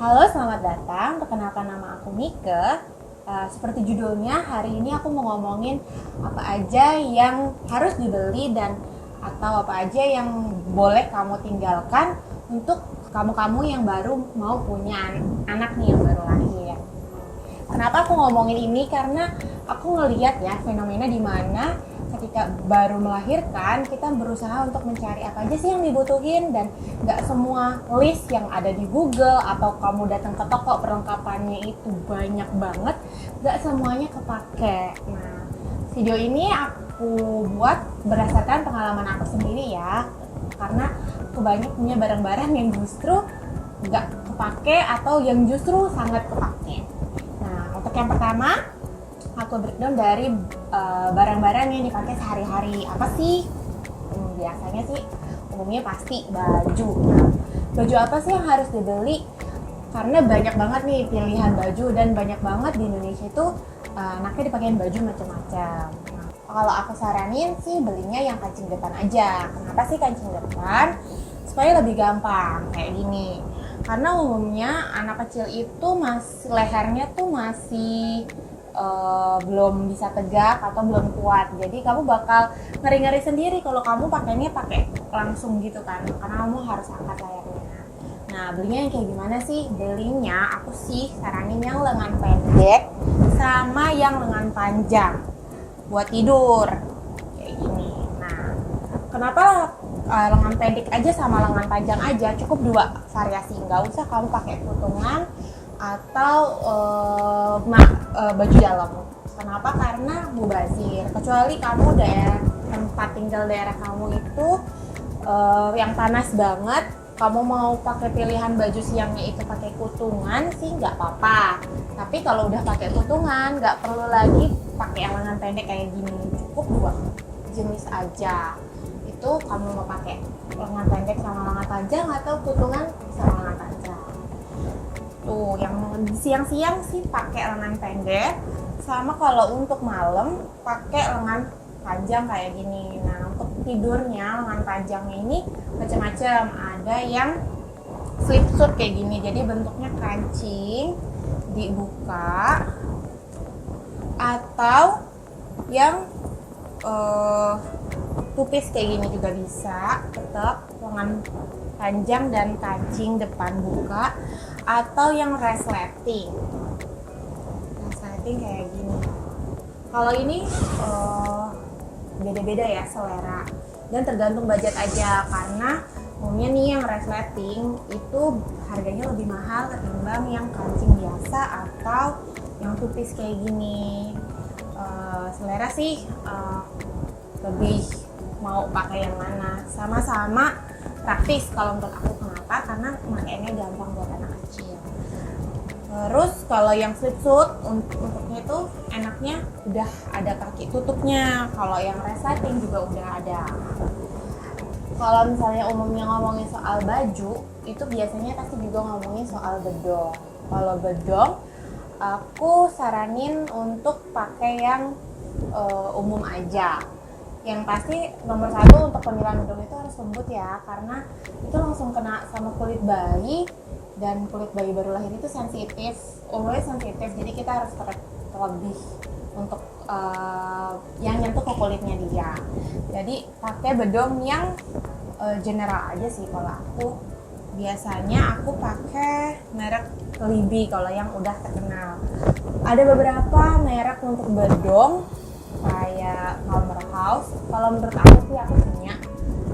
Halo, selamat datang. Perkenalkan, nama aku Mike. Seperti judulnya, hari ini aku mau ngomongin apa aja yang harus dibeli dan atau apa aja yang boleh kamu tinggalkan untuk kamu-kamu yang baru mau punya anak nih, yang baru lahir. Kenapa aku ngomongin ini? Karena aku ngeliat ya fenomena di mana ketika baru melahirkan kita berusaha untuk mencari apa aja sih yang dibutuhin, dan nggak semua list yang ada di Google atau kamu datang ke toko perlengkapannya itu banyak banget, nggak semuanya kepake. Nah, video ini aku buat berdasarkan pengalaman aku sendiri ya, karena aku banyak punya barang-barang yang justru nggak kepake atau yang justru sangat kepake. Nah, untuk yang pertama aku breakdown dari barang-barang yang dipakai sehari-hari. Apa sih? Biasanya sih umumnya pasti baju. Nah, baju apa sih yang harus dibeli? Karena banyak banget nih pilihan baju, dan banyak banget di Indonesia itu anaknya dipakein baju macam-macam. Nah, kalau aku saranin sih belinya yang kancing depan aja. Kenapa sih kancing depan? Supaya lebih gampang kayak gini. Karena umumnya anak kecil itu lehernya tuh masih belum bisa tegak atau belum kuat, jadi kamu bakal ngeri-ngeri sendiri kalau kamu pakainya pakai langsung gitu kan, karena kamu harus angkat layarnya. Nah, belinya yang kayak gimana sih? Belinya aku sih saranin yang lengan pendek sama yang lengan panjang buat tidur kayak gini. Nah, kenapa lengan pendek aja sama lengan panjang aja? Cukup dua variasi, nggak usah kamu pakai potongan atau baju dalam. Kenapa? Karena mubazir. Kecuali kamu tempat tinggal daerah kamu itu yang panas banget, kamu mau pakai pilihan baju siangnya itu pakai kutungan sih nggak apa-apa. Tapi kalau udah pakai kutungan, nggak perlu lagi pakai yang lengan pendek kayak gini. Cukup dua jenis aja. Itu kamu mau pakai lengan pendek sama lengan panjang atau kutungan sama lengan panjang. Tuh, yang siang-siang sih pakai lengan pendek, sama kalau untuk malam pakai lengan panjang kayak gini. Nah, untuk tidurnya lengan panjangnya ini macam-macam. Ada yang slipsuit kayak gini, jadi bentuknya kancing dibuka, atau yang tupis kayak gini juga bisa, tetap lengan panjang dan kancing depan buka, atau yang resleting kayak gini. Kalau ini beda-beda ya selera, dan tergantung budget aja, karena umumnya nih yang resleting itu harganya lebih mahal ketimbang yang kancing biasa atau yang tupis kayak gini. Selera sih lebih mau pakai yang mana, sama-sama praktis kalau menurut aku. Kenapa? Karena makainya gampang buat anak kecil. Terus kalau yang slipsuit untuknya itu enaknya udah ada kaki tutupnya. Kalau yang resleting juga udah ada. Kalau misalnya umumnya ngomongin soal baju, itu biasanya pasti juga ngomongin soal bedong. Kalau bedong, aku saranin untuk pakai yang umum aja. Yang pasti nomor satu untuk pemilihan bedong itu harus lembut ya, karena itu langsung kena sama kulit bayi, dan kulit bayi baru lahir itu sensitif, always sensitif, jadi kita harus terlebih untuk yang nyentuh ke kulitnya dia. Jadi pakai bedong yang general aja sih. Kalau aku biasanya aku pakai merek Libi kalau yang udah terkenal. Ada beberapa merek untuk bedong kayak Palmer House. Kalau menurut aku sih, aku punya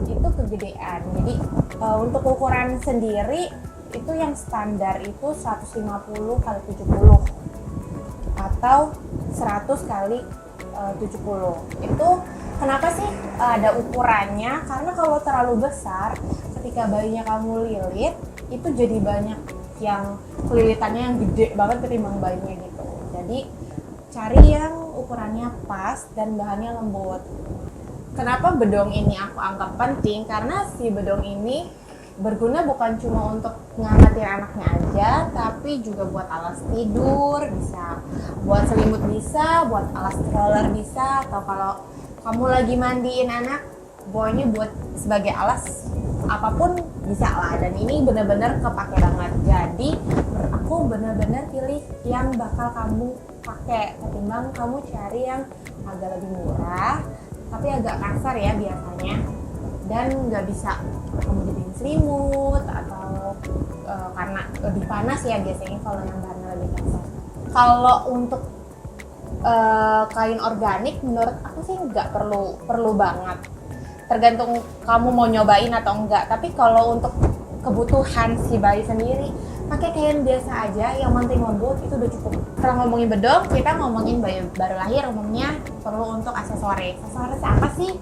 itu kegedean. Jadi untuk ukuran sendiri itu yang standar itu 150 kali 70 atau 100 kali 70. Itu kenapa sih ada ukurannya? Karena kalau terlalu besar, ketika bayinya kamu lilit, itu jadi banyak yang kelilitannya yang gede banget ketimbang bayinya gitu. Jadi cari yang ukurannya pas dan bahannya lembut. Kenapa bedong ini aku anggap penting? Karena si bedong ini berguna bukan cuma untuk ngangkatin anaknya aja, tapi juga buat alas tidur bisa, buat selimut bisa, buat alas stroller bisa, atau kalau kamu lagi mandiin anak, bawanya buat sebagai alas apapun bisa lah, dan ini bener-bener kepake banget. Jadi menurut aku bener-bener pilih yang bakal kamu pakai ketimbang kamu cari yang agak lebih murah tapi agak kasar ya biasanya, dan nggak bisa kamu jadiin selimut atau karena lebih panas ya biasanya kalau yang bahannya lebih kasar. Kalau untuk kain organik menurut aku sih nggak perlu banget, tergantung kamu mau nyobain atau enggak. Tapi kalau untuk kebutuhan si bayi sendiri pakai kain biasa aja, yang penting lembut itu udah cukup. Kalau ngomongin bedong, kita ngomongin bayi baru lahir umumnya perlu untuk aksesoris apa sih?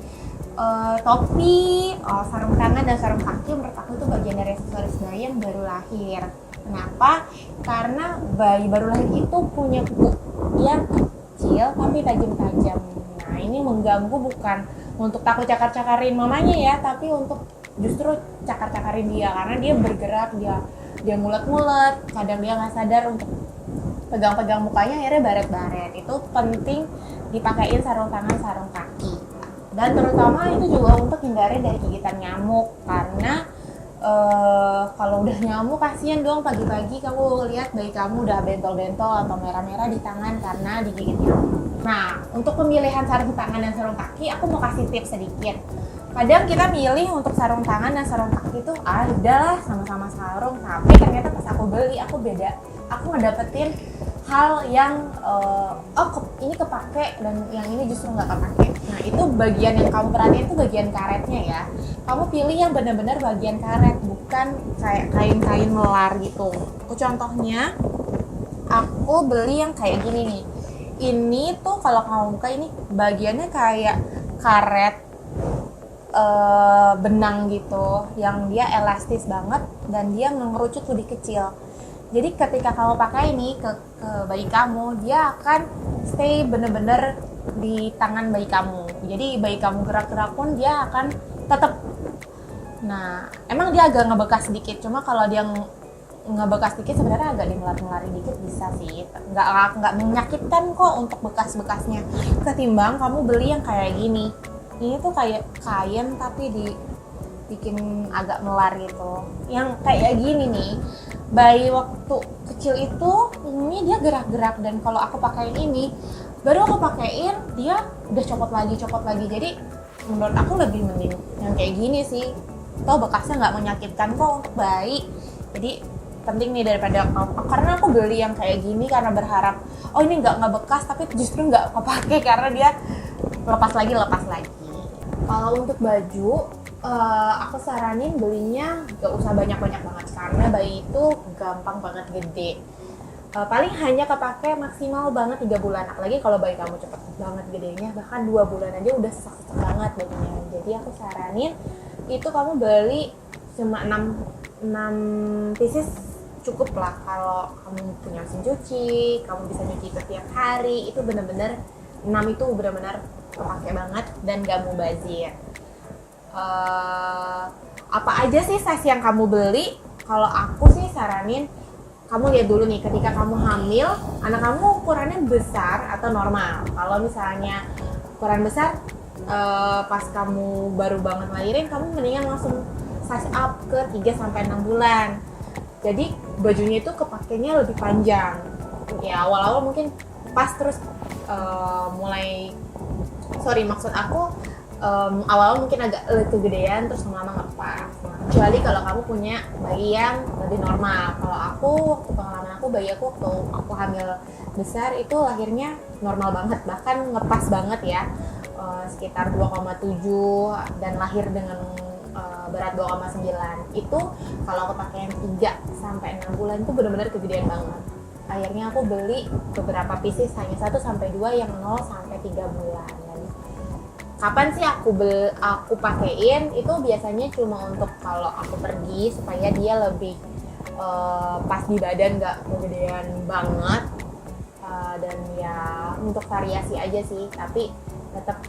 Topi, sarung tangan dan sarung kaki menurut aku itu bagian dari aksesoris bayi yang baru lahir. Kenapa? Karena bayi baru lahir itu punya kuku yang kecil tapi tajam-tajam. Nah ini mengganggu, bukan untuk takut cakar-cakarin mamanya ya, tapi untuk justru cakar-cakarin dia karena dia bergerak, dia mulet-mulet, kadang dia nggak sadar untuk pegang-pegang mukanya, akhirnya baret-baret. Itu penting dipakein sarung tangan, sarung kaki. Dan terutama itu juga untuk hindari dari gigitan nyamuk, karena kalau udah nyamuk kasihan dong pagi-pagi kamu lihat bayi kamu udah bentol-bentol atau merah-merah di tangan karena digigit nyamuk. Nah, untuk pemilihan sarung tangan dan sarung kaki aku mau kasih tips sedikit. Kadang kita milih untuk sarung tangan dan sarung kaki itu ada lah sama-sama sarung, tapi ternyata pas aku beli aku beda. Aku ngedapetin hal yang ini kepake dan yang ini justru nggak kepake. Nah itu bagian yang kamu perhatiin itu bagian karetnya ya. Kamu pilih yang benar-benar bagian karet, bukan kayak kain-kain melar gitu. Contohnya aku beli yang kayak gini nih. Ini tuh kalau kamu buka ini bagiannya kayak karet benang gitu, yang dia elastis banget dan dia mengerucut lebih kecil. Jadi ketika kamu pakai ini ke bayi kamu, dia akan stay bener-bener di tangan bayi kamu. Jadi bayi kamu gerak-gerak pun dia akan tetap. Nah, emang dia agak ngebekas sedikit. Cuma kalau dia ngebekas sedikit sebenarnya agak dimelar-melarin dikit bisa sih. Nggak menyakitkan kok untuk bekas-bekasnya. Ketimbang kamu beli yang kayak gini. Ini tuh kayak kain tapi dibikin agak melar gitu. Yang kayak gini nih. Bayi waktu kecil itu ini dia gerak-gerak, dan kalau aku pakein ini baru aku pakein dia udah copot lagi. Jadi menurut aku lebih mending yang kayak gini sih, toh bekasnya nggak menyakitkan kok untuk bayi. Jadi penting nih daripada karena aku beli yang kayak gini karena berharap ini nggak bekas, tapi justru nggak kepake karena dia lepas lagi. Kalau untuk baju aku saranin belinya gak usah banyak-banyak banget karena bayi itu gampang banget gede. Paling hanya kepake maksimal banget 3 bulan, apalagi kalau bayi kamu cepet banget gedenya, bahkan 2 bulan aja udah sesak-sesak banget bajunya. Jadi aku saranin itu kamu beli cuma 6 pieces cukup lah. Kalau kamu punya mesin cuci, kamu bisa nyuci setiap hari, itu bener-bener 6 itu bener-bener kepake banget dan gak mubazir. Apa aja sih size yang kamu beli? Kalau aku sih saranin kamu lihat dulu nih, ketika kamu hamil anak kamu ukurannya besar atau normal. Kalau misalnya ukuran besar pas kamu baru banget lahirin, kamu mendingan langsung size up ke 3-6 bulan. Jadi bajunya itu kepakainya lebih panjang ya. Awal-awal mungkin pas, terus maksud aku awal mungkin agak kegedean, terus lama-lama ngepas. Kecuali kalau kamu punya bayi yang lebih normal. Kalau aku, waktu pengalaman aku, bayi aku waktu aku hamil besar itu lahirnya normal banget, bahkan ngepas banget ya, sekitar 2,7 dan lahir dengan berat 2,9. Itu kalau aku pakai yang 3-6 bulan itu benar-benar kegedean banget. Akhirnya aku beli beberapa pieces, hanya 1-2 yang 0-3 bulan. Kapan sih aku pakein? Itu biasanya cuma untuk kalau aku pergi supaya dia lebih pas di badan, nggak kegedean banget, dan ya untuk variasi aja sih. Tapi tetap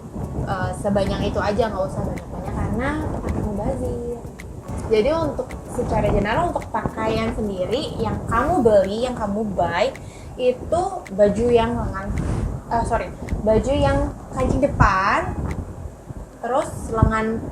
sebanyak itu aja, nggak usah banyak-banyak karena akan mubazir. Jadi untuk secara general untuk pakaian sendiri yang kamu beli, yang kamu buy itu baju yang baju yang kancing depan, terus lengan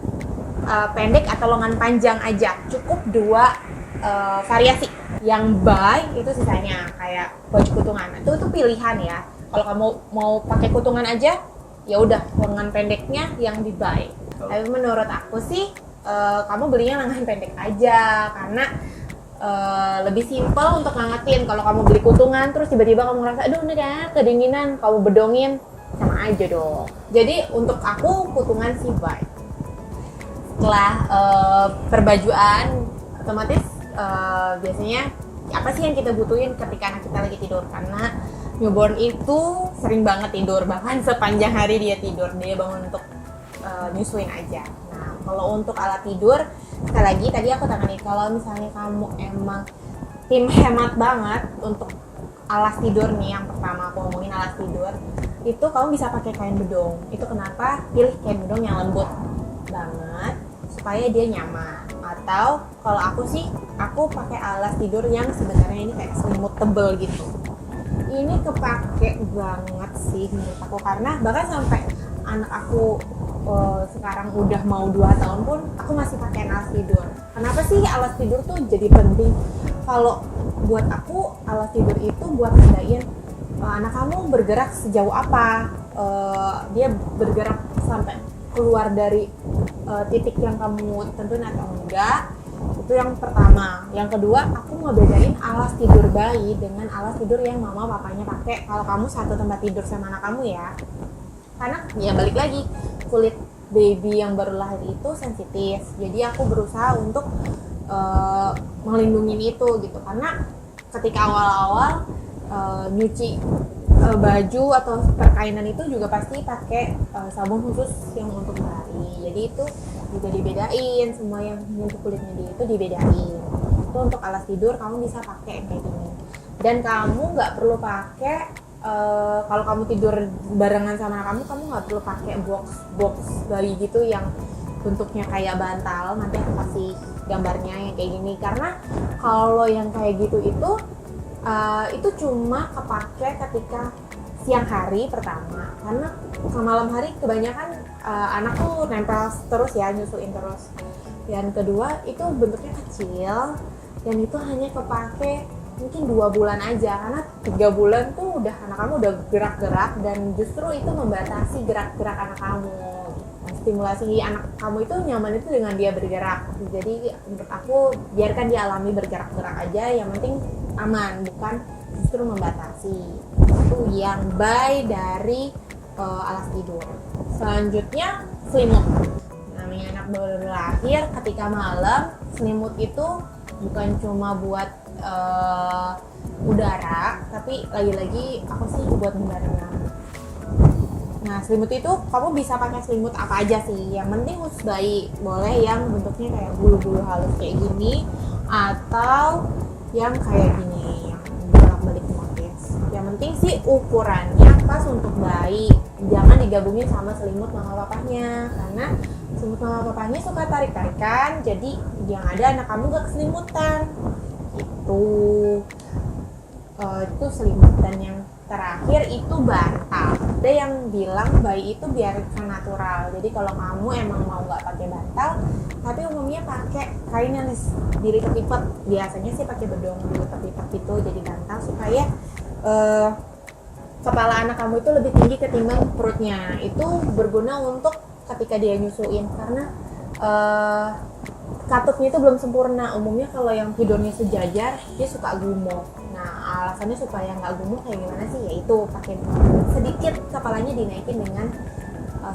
pendek atau lengan panjang aja, cukup 2 variasi. Yang by itu sisanya kayak baju kutungan. Itu pilihan ya. Kalau kamu mau pakai kutungan aja, ya udah lengan pendeknya yang di by. Tapi menurut aku sih kamu belinya lengan pendek aja karena lebih simpel untuk ngangetin. Kalau kamu beli kutungan terus tiba-tiba kamu ngerasa aduh ini kayak kedinginan, kamu bedongin, sama aja dong. Jadi untuk aku kutungan sih by. Setelah perbajuan otomatis biasanya apa sih yang kita butuhin ketika anak kita lagi tidur, karena newborn itu sering banget tidur, bahkan sepanjang hari dia tidur, dia bangun untuk nyusuin aja. Nah kalau untuk alat tidur, sekali lagi tadi aku tanganin, kalau misalnya kamu emang tim hemat banget untuk alas tidur nih, yang pertama aku ngomongin alas tidur, itu kamu bisa pakai kain bedong. Itu kenapa? Pilih kain bedong yang lembut banget supaya dia nyaman. Atau kalau aku sih, aku pakai alas tidur yang sebenarnya ini kayak selimut tebel gitu. Ini kepake banget sih menurut aku, karena bahkan sampai anak aku sekarang udah mau 2 tahun pun aku masih pakai alas tidur. Kenapa sih alas tidur tuh jadi penting? Kalau buat aku alas tidur itu buat nandain anak kamu bergerak sejauh apa, dia bergerak sampai keluar dari titik yang kamu tentuin atau enggak. Itu yang pertama. Yang kedua, aku mau bedain alas tidur bayi dengan alas tidur yang mama papanya pakai kalau kamu satu tempat tidur sama anak kamu ya. Karena ya balik lagi, kulit baby yang baru lahir itu sensitif. Jadi aku berusaha untuk melindungi itu gitu. Karena ketika awal-awal nyuci baju atau perkainan itu juga pasti pakai sabun khusus yang untuk bayi. Jadi itu juga dibedain, semua yang untuk kulitnya dia itu dibedain. Itu untuk alas tidur kamu bisa pakai kayak gini. Dan kamu nggak perlu pakai kalau kamu tidur barengan sama anak kamu nggak perlu pakai box bayi gitu yang bentuknya kayak bantal. Nanti aku kasih gambarnya yang kayak gini, karena kalau yang kayak gitu itu cuma kepake ketika siang hari pertama, karena ke malam hari kebanyakan anak tuh nempel terus ya, nyusuin terus. Yang kedua itu bentuknya kecil dan itu hanya kepake mungkin 2 bulan aja, karena 3 bulan tuh udah anak kamu udah gerak-gerak dan justru itu membatasi gerak-gerak anak kamu. Stimulasi anak kamu itu nyaman itu dengan dia bergerak. Jadi menurut aku biarkan dia alami bergerak-gerak aja, yang penting aman, bukan justru membatasi. Itu yang by dari alas tidur. Selanjutnya selimut. Namanya anak baru lahir, ketika malam selimut itu bukan cuma buat udara, tapi lagi-lagi aku sih buat berenang. Nah selimut itu kamu bisa pakai selimut apa aja sih, yang penting khusus bayi. Boleh yang bentuknya kayak bulu-bulu halus kayak gini, atau yang kayak gini, yang bolak-balik motif. Yang penting sih ukurannya pas untuk bayi, jangan digabungin sama selimut mama papahnya, karena selimut mama papahnya suka tarik-tarikan, jadi yang ada anak kamu gak keselimutan gitu. Itu selimut. Dan yang terakhir itu bantal. Ada yang bilang bayi itu biarkan natural, jadi kalau kamu emang mau nggak pakai bantal, tapi umumnya pakai kain yang dilipat-lipat, biasanya sih pakai bedong dilipat-lipat gitu jadi bantal, supaya kepala anak kamu itu lebih tinggi ketimbang perutnya. Itu berguna untuk ketika dia nyusuin, karena katupnya itu belum sempurna. Umumnya kalau yang tidurnya sejajar dia suka gumoh. Nah alasannya supaya nggak gumoh kayak gimana sih, yaitu pakai sedikit kepalanya dinaikin dengan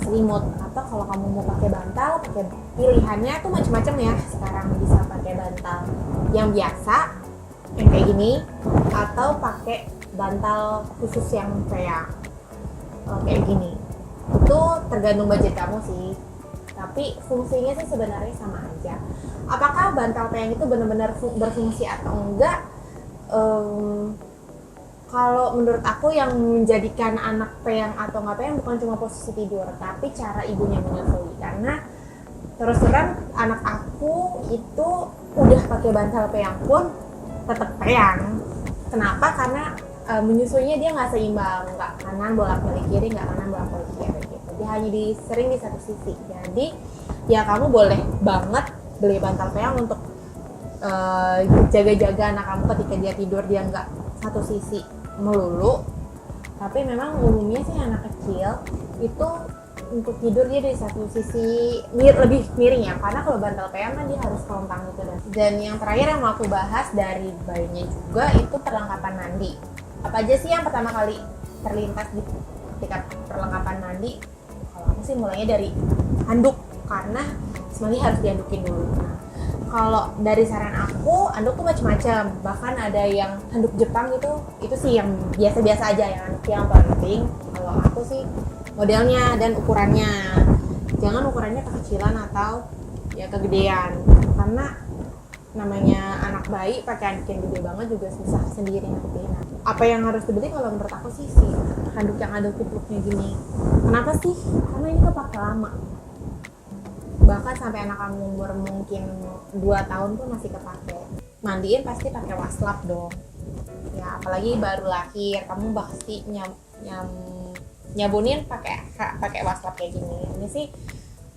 selimut. Atau kalau kamu mau pakai bantal, pakai pilihannya tuh macam-macam ya. Sekarang bisa pakai bantal yang biasa yang kayak gini, atau pakai bantal khusus yang kayak gini. Itu tergantung budget kamu sih, tapi fungsinya sih sebenarnya sama aja. Apakah bantal peyang itu benar-benar berfungsi atau enggak? Kalau menurut aku yang menjadikan anak peyang atau nggak peyang bukan cuma posisi tidur, tapi cara ibunya menyusui. Karena terus terang anak aku itu udah pakai bantal peyang pun tetap peyang. Kenapa? Karena menyusuinya dia nggak seimbang, nggak kanan bolak-balik kiri, nggak kanan bolak-balik kiri gitu. Dia hanya sering di satu sisi. Jadi ya kamu boleh banget beli bantal peyang untuk jaga-jaga anak kamu ketika dia tidur, dia nggak satu sisi melulu. Tapi memang umumnya sih anak kecil itu untuk tidur dia dari satu sisi lebih miring ya, karena kalau bantal peyang kan dia harus kelontang gitu. Dan yang terakhir yang mau aku bahas dari bayinya juga itu perlengkapan mandi. Apa aja sih yang pertama kali terlintas di ketika perlengkapan mandi? Kalau aku sih mulainya dari handuk, karena mandi harus dihandukin dulu. Nah, kalau dari saran aku, handuk tuh macam-macam. Bahkan ada yang handuk Jepang gitu, itu sih yang biasa-biasa aja, yang penting. Kalau aku sih modelnya dan ukurannya, jangan ukurannya kekecilan atau ya kegedean, karena namanya anak bayi pakai handuk yang gede banget juga susah sendiri nanti. Nah, apa yang harus dibeli kalau menurut aku sih handuk yang ada kupluknya gini. Kenapa sih? Karena ini kepake lama. Bahkan sampai anak kamu umur mungkin 2 tahun pun masih kepake. Mandiin pasti pakai waslap dong. Ya apalagi baru lahir, kamu pasti nyabunin pakai waslap kayak gini. Ini sih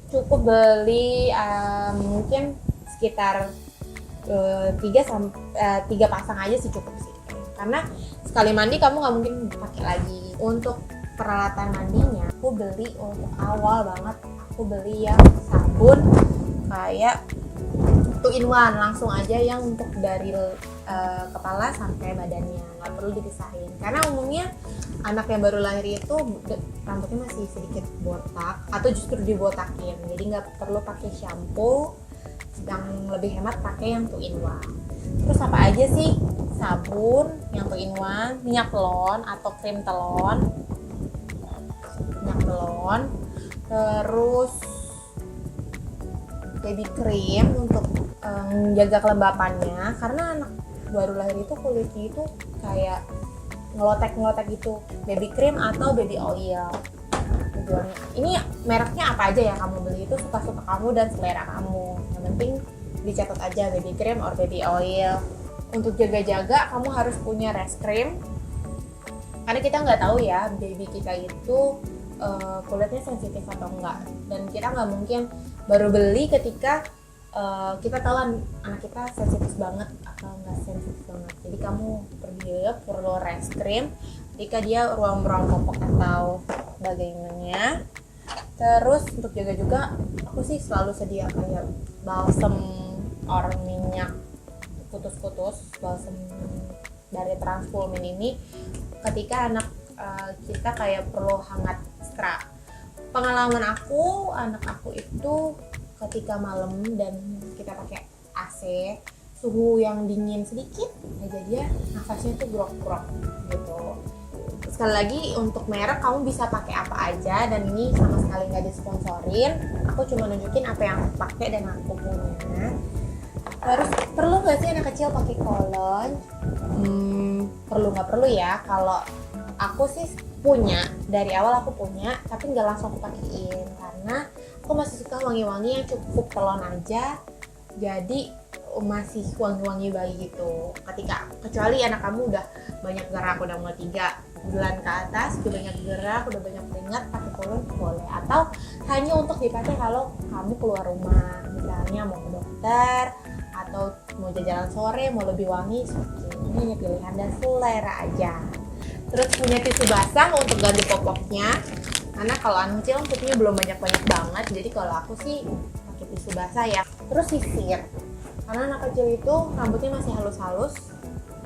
cukup beli mungkin sekitar 3 pasang aja sih cukup sih. Karena sekali mandi kamu nggak mungkin pakai lagi. Untuk peralatan mandinya aku beli untuk awal banget, aku beli yang sabun kayak 2-in-1, langsung aja yang untuk dari kepala sampai badannya, nggak perlu dipisahin. Karena umumnya anak yang baru lahir itu rambutnya masih sedikit botak atau justru dibotakin, jadi nggak perlu pakai shampoo. Yang lebih hemat pakai yang 2-in-1. Terus apa aja sih? Sabun yang 2-in-1, minyak telon atau krim telon, terus baby cream untuk menjaga kelembapannya, karena anak baru lahir itu kulitnya itu kayak ngelotek gitu. Baby cream atau baby oil tujuannya. Ini mereknya apa aja ya kamu beli, itu suka-suka kamu dan selera kamu. Yang penting dicatat aja baby cream or baby oil. Untuk jaga-jaga kamu harus punya reskrim, karena kita nggak tahu ya baby kita itu kulitnya sensitif atau enggak, dan kita nggak mungkin baru beli ketika kita tahu anak kita sensitif banget atau nggak sensitif banget. Jadi kamu perlu reskrim ketika dia ruam-ruam popok atau bagaimana. Terus untuk jaga juga aku sih selalu sedia kayak balsem or minyak putus-putus, balsem dari Transformin ini ketika anak kita kayak perlu hangat ekstra. Pengalaman aku, anak aku itu ketika malam dan kita pakai AC, suhu yang dingin sedikit aja dia nafasnya tuh grok-grok gitu. Sekali lagi untuk merek kamu bisa pakai apa aja, dan ini sama sekali nggak disponsorin, aku cuma nunjukin apa yang aku pakai dan aku punya. Terus perlu nggak sih anak kecil pakai kolon? Perlu nggak perlu ya. Kalau aku sih punya, dari awal aku punya, tapi nggak langsung aku pakein karena aku masih suka wangi-wangi yang cukup telon aja, jadi masih wangi-wangi bayi gitu. Kecuali anak kamu udah banyak gerak, udah mulai 3 bulan ke atas, udah banyak gerak, udah banyak keringat, pakai kolon boleh. Atau hanya untuk dipakai kalau kamu keluar rumah, misalnya mau ke dokter atau mau jalan sore, mau lebih wangi, ini hanya pilihan dan selera aja. Terus punya tisu basah untuk ganti popoknya, karena kalau anak kecil pupnya belum banyak-banyak banget, jadi kalau aku sih pakai tisu basah ya. Terus sisir, karena anak kecil itu rambutnya masih halus-halus,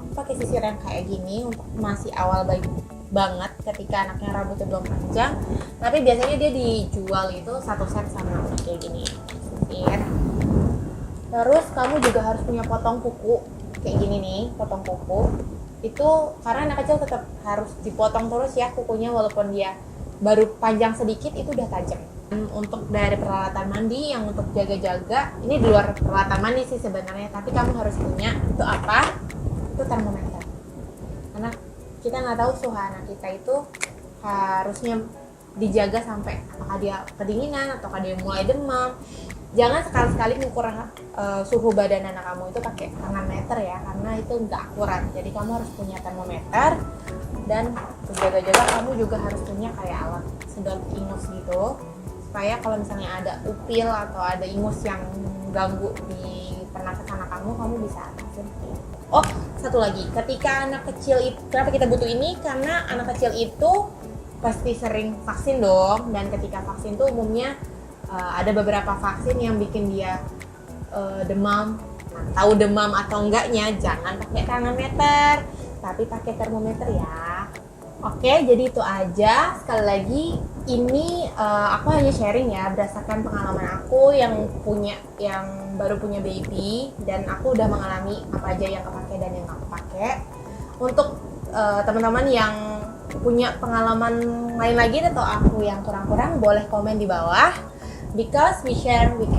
aku pakai sisir yang kayak gini untuk masih awal bayi banget ketika anaknya rambutnya belum panjang. Tapi biasanya dia dijual itu satu set sama kayak gini sisir. Terus kamu juga harus punya potong kuku kayak gini nih, potong kuku itu karena anak kecil tetap harus dipotong terus ya kukunya, walaupun dia baru panjang sedikit itu udah tajam. Untuk dari peralatan mandi yang untuk jaga-jaga, ini di luar peralatan mandi sih sebenarnya, tapi kamu harus punya itu apa? Itu termometer. Karena kita nggak tahu suhu anak kita itu harusnya dijaga sampai apakah dia kedinginan atau dia mulai demam. Jangan sekali-sekali ngukur suhu badan anak kamu itu pakai tangan meter ya, karena itu nggak akurat. Jadi kamu harus punya termometer, dan jaga-jaga kamu juga harus punya kayak alat sedot ingus gitu supaya kalau misalnya ada upil atau ada ingus yang ganggu di pernapasan kamu bisa atasin. Oh, satu lagi, ketika anak kecil itu, kenapa kita butuh ini? Karena anak kecil itu pasti sering vaksin dong, dan ketika vaksin tuh umumnya ada beberapa vaksin yang bikin dia demam. Nah, tahu demam atau enggaknya jangan pakai termometer, tapi pakai termometer ya. Oke, jadi itu aja. Sekali lagi, ini aku hanya sharing ya berdasarkan pengalaman aku yang baru punya baby, dan aku udah mengalami apa aja yang kepake dan yang nggak kepake. Untuk teman-teman yang punya pengalaman lain lagi atau aku yang kurang-kurang, boleh komen di bawah. Because we share, we care.